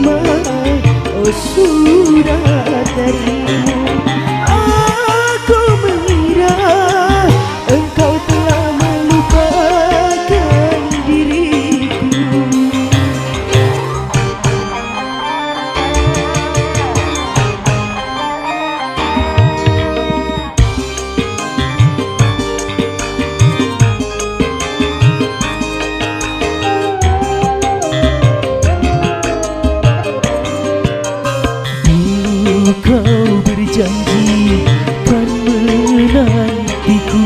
terima, oh surat darimu. Aku mengira engkau telah melupakan diriku. Kau berjanji kan menantiku,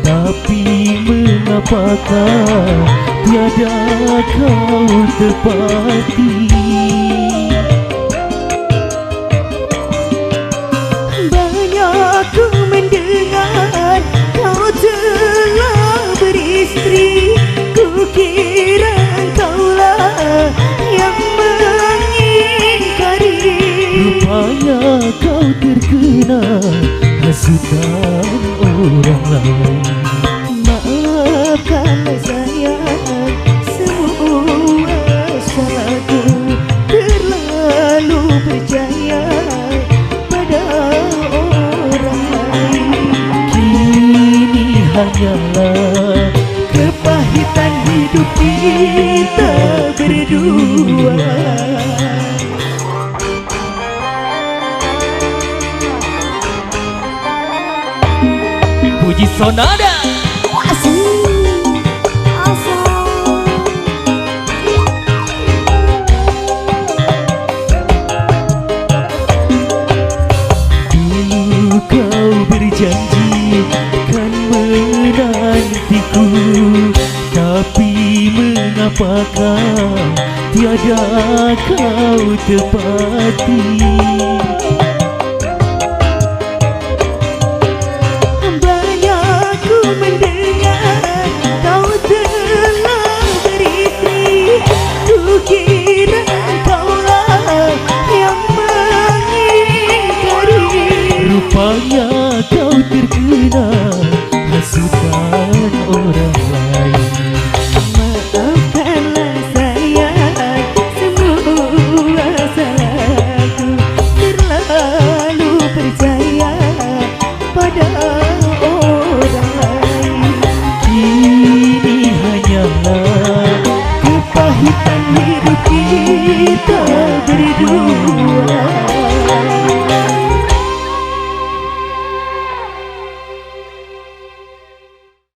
tapi mengapakah tiada kau tepati? Banyak ku mendengar kau telah beristri, ku kira kaulah yang mengingkari. Rupanya kau terkena hasutan orang lain. Maafkanlah sayang, semua salahku, terlalu percaya pada orang lain. Kini hanyalah kepahitan hidup kita berdua. Puji Sonada. Dulu kau berjanji kan menantiku, tapi mengapakah tiada kau tepati?